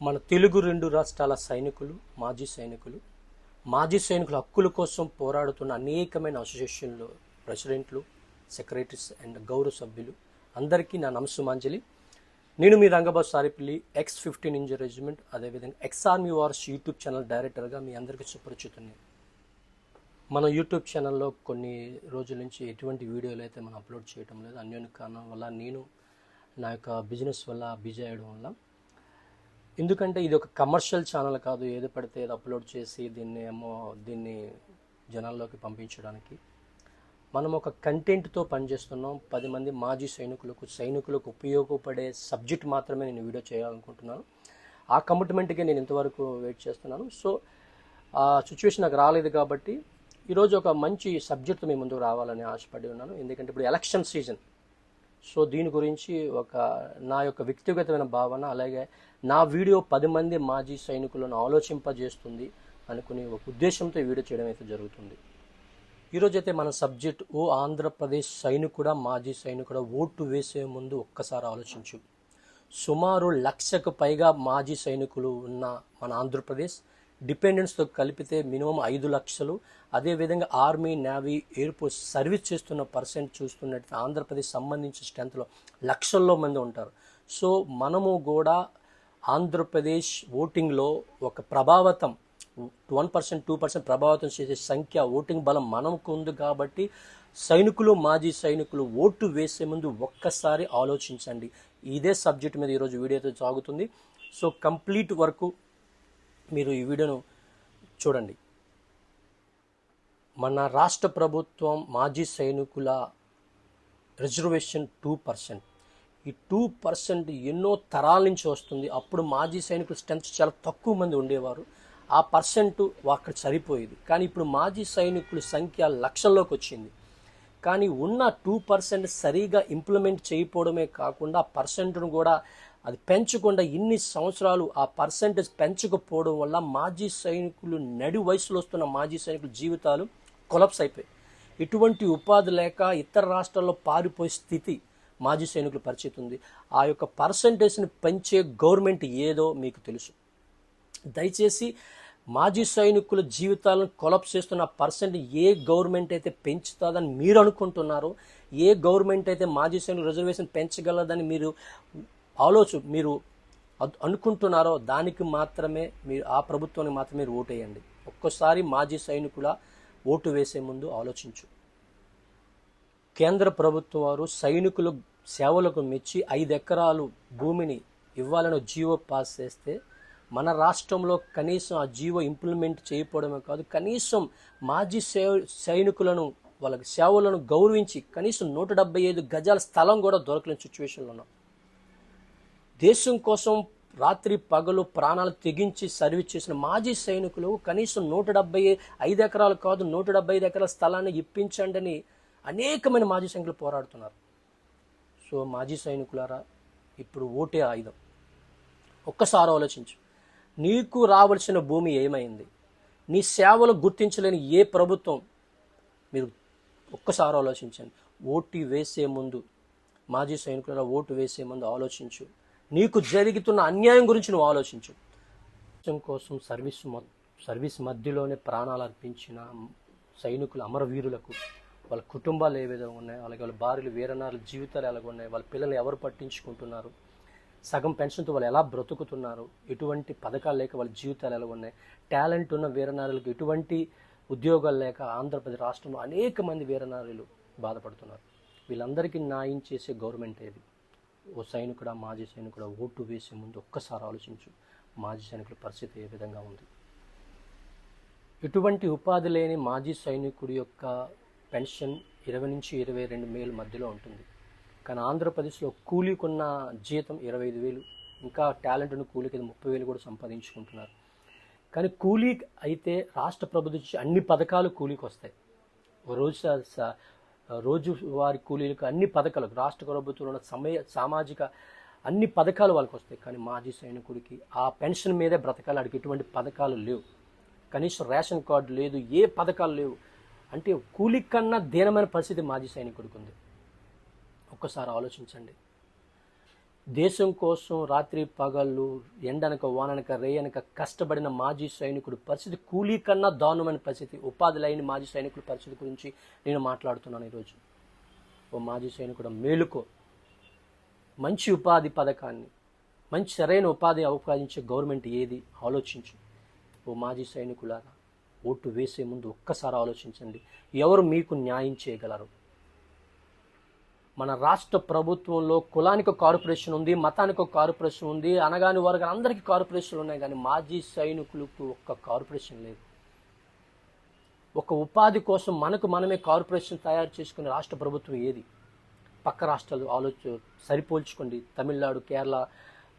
మన తెలుగు రెండు రాష్ట్రాల సైనికులు, మాజీ సైనికుల హక్కుల కోసం పోరాడుతున్న అనేకమైన అసోసియేషన్లు ప్రెసిడెంట్లు, సెక్రటరీస్ అండ్ గౌరవ సభ్యులు అందరికీ నా నమస్సుమాంజలి. నేను మీ Rangababu Saripalli, X-15 Ninja regiment, అదేవిధంగా ఎక్స్-ఆర్మీ వార్స్ యూట్యూబ్ ఛానల్ డైరెక్టర్గా మీ అందరికీ సుపరిచితుని. మన యూట్యూబ్ ఛానల్లో కొన్ని రోజుల నుంచి ఎటువంటి వీడియోలు అయితే మనం అప్లోడ్ చేయడం లేదు. అన్యోన్య కారణం వల్ల, నేను నా యొక్క బిజినెస్ వల్ల బిజీ అయ్యడం వల్ల. ఎందుకంటే ఇది ఒక కమర్షియల్ ఛానల్ కాదు, ఏది పడితే ఏది అప్లోడ్ చేసి దీన్ని జనాల్లోకి పంపించడానికి. మనం ఒక కంటెంట్తో పనిచేస్తున్నాం. 10 మంది మాజీ సైనికులకు ఉపయోగపడే సబ్జెక్ట్ మాత్రమే నేను వీడియో చేయాలనుకుంటున్నాను. ఆ కమిట్మెంట్కి నేను ఇంతవరకు వెయిట్ చేస్తున్నాను. సో ఆ సిచ్యువేషన్ నాకు రాలేదు కాబట్టి ఈరోజు ఒక మంచి సబ్జెక్ట్తో మీ ముందుకు రావాలని ఆశపడి ఉన్నాను. ఎందుకంటే ఇప్పుడు ఎలక్షన్ సీజన్. సో దీని గురించి నా యొక్క వ్యక్తిగతమైన భావన, అలాగే నా వీడియో 10 మంది మాజీ సైనికులను ఆలోచింపజేస్తుంది అనుకుని ఒక ఉద్దేశంతో ఈ వీడియో చేయడం అయితే జరుగుతుంది. ఈరోజైతే మన సబ్జెక్ట్, ఓ ఆంధ్రప్రదేశ్ సైనికుడా, మాజీ సైనికుడా, ఓటు వేసే ముందు ఒక్కసారి ఆలోచించు. సుమారు 1,00,000కు పైగా మాజీ సైనికులు ఉన్న మన ఆంధ్రప్రదేశ్, డిపెండెంట్స్తో కలిపితే మినిమం 5 లక్షలు. అదేవిధంగా army, navy, air force service చేస్తున్న పర్సెంట్ చూస్తున్నట్టు ఆంధ్రప్రదేశ్ సంబంధించిన స్ట్రెంత్లో లక్షల్లో మంది ఉంటారు. సో మనము కూడా ఆంధ్రప్రదేశ్ ఓటింగ్లో ఒక ప్రభావితం 1%, 2% ప్రభావితం చేసే సంఖ్య, ఓటింగ్ బలం మనకు ఉంది. కాబట్టి సైనికులు, మాజీ సైనికులు ఓటు వేసే ముందు ఒక్కసారి ఆలోచించండి. ఇదే సబ్జెక్ట్ మీద ఈరోజు వీడియోతో సాగుతుంది. సో కంప్లీట్ వరకు మీరు ఈ వీడియోను చూడండి. మన రాష్ట్ర ప్రభుత్వం మాజీ సైనికుల రిజర్వేషన్ 2%. ఈ 2% ఎన్నో తరాల నుంచి వస్తుంది. అప్పుడు మాజీ సైనికుల స్ట్రెంత్ చాలా తక్కువ మంది ఉండేవారు. ఆ పర్సెంట్ అక్కడ సరిపోయేది. కానీ ఇప్పుడు మాజీ సైనికుల సంఖ్య లక్షల్లోకి వచ్చింది. కానీ ఉన్న 2% సరిగా ఇంప్లిమెంట్ చేయకపోవడమే కాకుండా ఆ పర్సెంట్ను కూడా అది పెంచకుండా ఇన్ని సంవత్సరాలు ఆ పర్సెంటేజ్ పెంచకపోవడం వల్ల మాజీ సైనికులు, నడి వయసులో వస్తున్న మాజీ సైనికుల జీవితాలు కొలాప్స్ అయిపోయాయి. ఇటువంటి ఉపాధి లేక ఇతర రాష్ట్రాల్లో పారిపోయే స్థితి మాజీ సైనికుల పరిస్థితి ఉంది. ఆ యొక్క పర్సెంటేజ్ని పెంచే గవర్నమెంట్ ఏదో మీకు తెలుసు. దయచేసి మాజీ సైనికుల జీవితాలను కొలాప్స్ చేస్తున్న పర్సెంట్ ఏ గవర్నమెంట్ అయితే పెంచుతుందని మీరు అనుకుంటున్నారో, ఏ గవర్నమెంట్ అయితే మాజీ సైనికుల రిజర్వేషన్ పెంచగలదని మీరు అనుకుంటున్నారో దానికి మాత్రమే మీరు, ఆ ప్రభుత్వానికి మాత్రమే మీరు ఓటేయండి. ఒక్కసారి మాజీ సైనికుల ఓటు వేసే ముందు ఆలోచించు. కేంద్ర ప్రభుత్వం వారు సైనికుల సేవలకు మెచ్చి 5 ఎకరాలు భూమిని ఇవ్వాలని జీవో పాస్ చేస్తే మన రాష్ట్రంలో కనీసం ఆ జీవో ఇంప్లిమెంట్ చేయకపోవడమే కాదు, కనీసం మాజీ సైనికులను, వాళ్ళ సేవలను గౌరవించి కనీసం 175 గజాల స్థలం కూడా దొరకలేని సిచ్యువేషన్లో ఉన్నాం. దేశం కోసం రాత్రి పగలు ప్రాణాలు తెగించి సర్వీస్ చేసిన మాజీ సైనికులు కనీసం 175 ఎకరాలు కాదు, 175 ఎకరాల స్థలాన్ని ఇప్పించండి అని అనేకమైన మాజీ సైనికులు పోరాడుతున్నారు. సో మాజీ సైనికులారా, ఇప్పుడు ఓటే ఆయుధం. ఒక్కసారి ఆలోచించు. నీకు రావాల్సిన భూమి ఏమైంది? నీ సేవలు గుర్తించలేని ఏ ప్రభుత్వం? మీరు ఒక్కసారి ఆలోచించండి. ఓటు వేసే ముందు, మాజీ సైనికులారా, ఓటు వేసే ముందు ఆలోచించు. నీకు జరుగుతున్న అన్యాయం గురించి నువ్వు ఆలోచించు. దేశం కోసం సర్వీస్ మధ్యలోనే ప్రాణాలు అర్పించిన సైనికులు, అమరవీరులకు వాళ్ళ కుటుంబాలు ఏ విధంగా ఉన్నాయి, అలాగే వాళ్ళ భార్యలు, వీరనారుల జీవితాలు ఎలాగ ఉన్నాయి, వాళ్ళ పిల్లలు ఎవరు పట్టించుకుంటున్నారు, సగం పెన్షన్తో వాళ్ళు ఎలా బ్రతుకుతున్నారు, ఎటువంటి పథకాలు లేక వాళ్ళ జీవితాలు ఎలా ఉన్నాయి, టాలెంట్ ఉన్న వీరనారులకు ఎటువంటి ఉద్యోగాలు లేక ఆంధ్రప్రదేశ్ రాష్ట్రంలో అనేక మంది వీరనారులు బాధపడుతున్నారు. వీళ్ళందరికీ న్యాయం చేసే గవర్నమెంట్ ఏది? ఓ సైనికుడా, మాజీ సైనికుడా, ఓటు వేసే ముందు ఒక్కసారి ఆలోచించు. మాజీ సైనికుల పరిస్థితి ఏ విధంగా ఉంది? ఎటువంటి ఉపాధి లేని మాజీ సైనికుడి యొక్క పెన్షన్ 20 నుంచి 22 వేల మధ్యలో ఉంటుంది. కానీ ఆంధ్రప్రదేశ్లో కూలీకున్న జీతం 25,000, ఇంకా టాలెంట్ ఉన్న కూలీకి 30,000 కూడా సంపాదించుకుంటున్నారు. కానీ కూలీ అయితే రాష్ట్ర ప్రభుత్వం అన్ని పథకాలు కూలీకి వస్తాయి. రోజు వారి కూలీలకు అన్ని పథకాలు, రాష్ట్ర ప్రభుత్వంలో సామాజిక అన్ని పథకాలు వాళ్ళకి వస్తాయి. కానీ మాజీ సైనికుడికి ఆ పెన్షన్ మీదే బ్రతకాలి. అడిగి ఎటువంటి పథకాలు లేవు, కనీసం రేషన్ కార్డు లేదు, ఏ పథకాలు లేవు. అంటే కూలీ కన్నా దీనమైన పరిస్థితి మాజీ సైనికుడికి ఉంది. ఒక్కసారి ఆలోచించండి. దేశం కోసం రాత్రి పగళ్ళు ఎండనక వాననక రేయనక కష్టపడిన మాజీ సైనికుడు పరిస్థితి కూలీ కన్నా దారుణమైన పరిస్థితి. ఉపాధి లేని మాజీ సైనికుడి పరిస్థితి గురించి నేను మాట్లాడుతున్నాను ఈరోజు. ఓ మాజీ సైనికుడు మేలుకో, మంచి ఉపాధి పథకాన్ని, మంచి సరైన ఉపాధి అవకాశించే గవర్నమెంట్ ఏది ఆలోచించు. ఓ మాజీ సైనికులారా, ఓటు వేసే ముందు ఒక్కసారి ఆలోచించండి, ఎవరు మీకు న్యాయం చేయగలరు. మన రాష్ట్ర ప్రభుత్వంలో కులానికి ఒక కార్పొరేషన్ ఉంది, మతానికి ఒక కార్పొరేషన్ ఉంది, అనగాని వర్గాలు అందరికీ కార్పొరేషన్లు ఉన్నాయి, కానీ మాజీ సైనికులకు ఒక్క కార్పొరేషన్ లేదు. ఒక ఉపాధి కోసం మనకు మనమే కార్పొరేషన్ తయారు చేసుకునే రాష్ట్ర ప్రభుత్వం ఏది? పక్క రాష్ట్రాలు సరిపోల్చుకోండి. తమిళనాడు, కేరళ,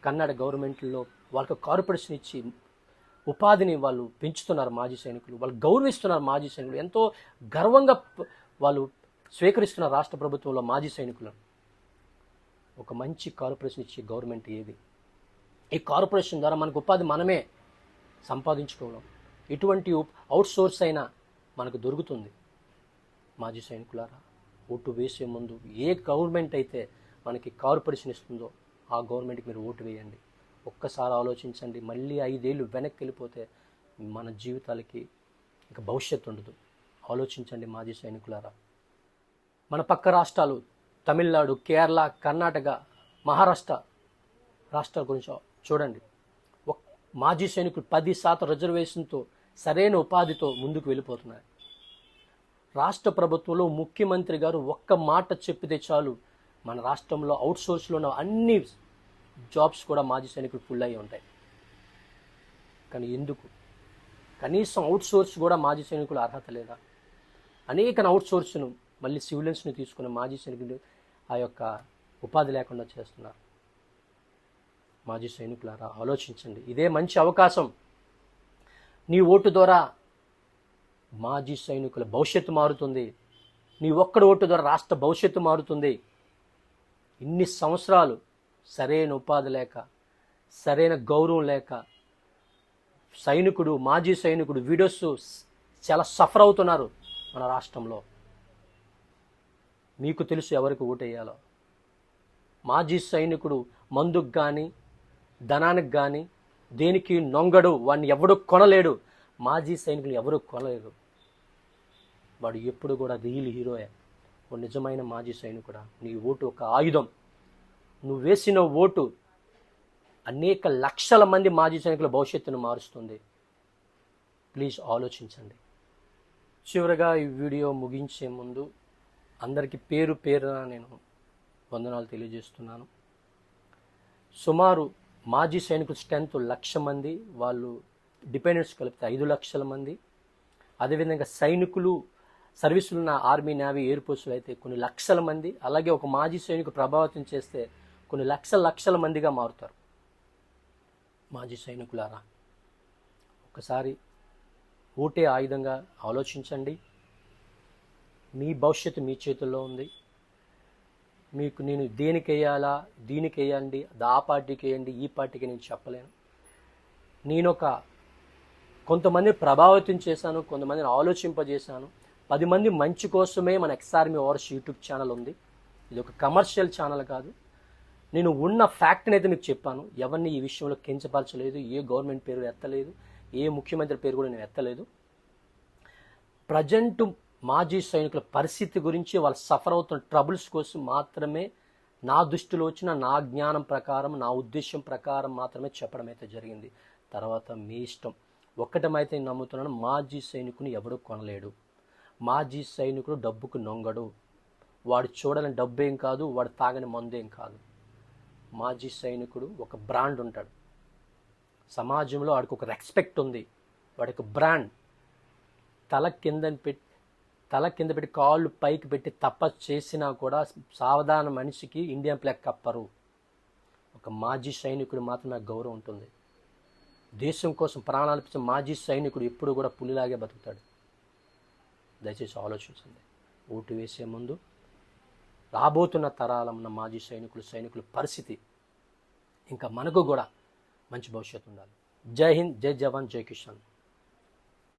కర్ణాటక గవర్నమెంట్లో వాళ్ళకి కార్పొరేషన్ ఇచ్చి ఉపాధిని వాళ్ళు పెంచుతున్నారు. మాజీ సైనికులు వాళ్ళు గౌరవిస్తున్నారు. మాజీ సైనికులు ఎంతో గర్వంగా వాళ్ళు స్వీకరిస్తున్న రాష్ట్ర ప్రభుత్వంలో మాజీ సైనికులను. ఒక మంచి కార్పొరేషన్ ఇచ్చే గవర్నమెంట్ ఏది? ఈ కార్పొరేషన్ ద్వారా మనకు ఉపాధి మనమే సంపాదించుకోవడం, ఎటువంటి అవుట్సోర్స్ అయినా మనకు దొరుకుతుంది. మాజీ సైనికులారా, ఓటు వేసే ముందు ఏ గవర్నమెంట్ అయితే మనకి కార్పొరేషన్ ఇస్తుందో ఆ గవర్నమెంట్కి మీరు ఓటు వేయండి. ఒక్కసారి ఆలోచించండి. మళ్ళీ 5 ఏళ్ళు వెనక్కి వెళ్ళిపోతే మన జీవితాలకి ఇక భవిష్యత్తు ఉండదు. ఆలోచించండి మాజీ సైనికులారా. మన పక్క రాష్ట్రాలు తమిళనాడు, కేరళ, కర్ణాటక, మహారాష్ట్ర రాష్ట్రాల గురించి చూడండి. మాజీ సైనికులు 10% రిజర్వేషన్తో సరైన ఉపాధితో ముందుకు వెళ్ళిపోతున్నారు. రాష్ట్ర ప్రభుత్వంలో ముఖ్యమంత్రి గారు ఒక్క మాట చెప్పితే చాలు, మన రాష్ట్రంలో అవుట్సోర్స్లో ఉన్న అన్ని జాబ్స్ కూడా మాజీ సైనికులు ఫుల్ అయ్యి ఉంటాయి. కానీ ఎందుకు? కనీసం అవుట్సోర్స్ కూడా మాజీ సైనికులు అర్హత లేదా? అనేక అవుట్సోర్స్ను మళ్ళీ సివిలియన్స్ని తీసుకున్న మాజీ సైనికులు ఆ యొక్క ఉపాధి లేకుండా చేస్తున్నారు. మాజీ సైనికులారా, ఆలోచించండి. ఇదే మంచి అవకాశం. నీ ఓటు ద్వారా మాజీ సైనికుల భవిష్యత్తు మారుతుంది. నీ ఒక్కడి ఓటు ద్వారా రాష్ట్ర భవిష్యత్తు మారుతుంది. ఇన్ని సంవత్సరాలు సరైన ఉపాధి లేక, సరైన గౌరవం లేక మాజీ సైనికుడు వీడియోస్ చాలా సఫర్ అవుతున్నారు మన రాష్ట్రంలో. మీకు తెలుసు ఎవరికి ఓటేయాలో. మాజీ సైనికుడు మందుకు కానీ, ధనానికి కానీ, దేనికి నొంగడు. వాడిని ఎవడు కొనలేడు. మాజీ సైనికులు ఎవరు కొనలేరు. వాడు ఎప్పుడు కూడా రియల్ హీరోయే. ఓ నిజమైన మాజీ సైనికుడా, నీ ఓటు ఒక ఆయుధం. నువ్వు వేసిన ఓటు అనేక లక్షల మంది మాజీ సైనికుల భవిష్యత్తును మారుస్తుంది. ప్లీజ్ ఆలోచించండి. చివరగా ఈ వీడియో ముగించే ముందు అందరికీ పేరు పేరున నేను వందనాలు తెలియజేస్తున్నాను. సుమారు మాజీ సైనికుల స్ట్రెంత్ 1,00,000 మంది, వాళ్ళు డిపెండెంట్స్ కలిపితే 5 లక్షల మంది. అదేవిధంగా సైనికులు సర్వీసులు ఉన్న ఆర్మీ, నేవీ, ఎయిర్ ఫోర్సులు అయితే కొన్ని లక్షల మంది. అలాగే ఒక మాజీ సైనికుడు ప్రభావితం చేస్తే కొన్ని లక్షల మందిగా మారుతారు. మాజీ సైనికులారా, ఒకసారి ఓటే ఆయుధంగా ఆలోచించండి. మీ భవిష్యత్తు మీ చేతుల్లో ఉంది. మీకు నేను దేనికి వేయాలా, దీనికి వేయండి, ఆ పార్టీకి వేయండి, ఈ పార్టీకి నేను చెప్పలేను. నేను కొంతమందిని ప్రభావితం చేశాను, కొంతమందిని ఆలోచింపజేశాను. 10 మంది మంచి కోసమే మన ఎక్స్ఆర్మీ వార్స్ యూట్యూబ్ ఛానల్ ఉంది. ఇది ఒక కమర్షియల్ ఛానల్ కాదు. నేను ఉన్న ఫ్యాక్ట్ని అయితే మీకు చెప్పాను. ఎవరిని ఈ విషయంలో కించపరచలేదు. ఏ గవర్నమెంట్ పేరు ఎత్తలేదు, ఏ ముఖ్యమంత్రి పేరు కూడా నేను ఎత్తలేదు. ప్రజెంట్ మాజీ సైనికుల పరిస్థితి గురించి, వాళ్ళు సఫర్ అవుతున్న ట్రబుల్స్ కోసం మాత్రమే నా దృష్టిలో వచ్చిన, నా జ్ఞానం ప్రకారం, నా ఉద్దేశం ప్రకారం మాత్రమే చెప్పడం అయితే జరిగింది. తర్వాత మీ ఇష్టం. ఒక్కటమైతే నేను నమ్ముతున్నాను, మాజీ సైనికుని ఎవడూ కొనలేడు. మాజీ సైనికుడు డబ్బుకు నొంగడు. వాడు చూడని డబ్బేం కాదు, వాడు తాగని మందేం కాదు. మాజీ సైనికుడు ఒక బ్రాండ్ ఉంటాడు. సమాజంలో వాడికి ఒక రెస్పెక్ట్ ఉంది. వాడికి బ్రాండ్. తల కింద పెట్టి కాళ్ళు పైకి పెట్టి తపస్సు చేసినా కూడా సావధాన మనిషికి ఇండియన్ ఫ్లాగ్ కప్పరు. ఒక మాజీ సైనికుడు మాత్రమే గౌరవం ఉంటుంది. దేశం కోసం ప్రాణాలు ఇచ్చే మాజీ సైనికుడు ఎప్పుడు కూడా పులిలాగే బతుకుతాడు. దయచేసి ఆలోచించండి. ఓటు వేసే ముందు రాబోతున్న తరాల ఉన్న మాజీ సైనికుల పరిస్థితి, ఇంకా మనకు కూడా మంచి భవిష్యత్తు ఉండాలి. జై హింద్, జై జవాన్, జై కిసాన్.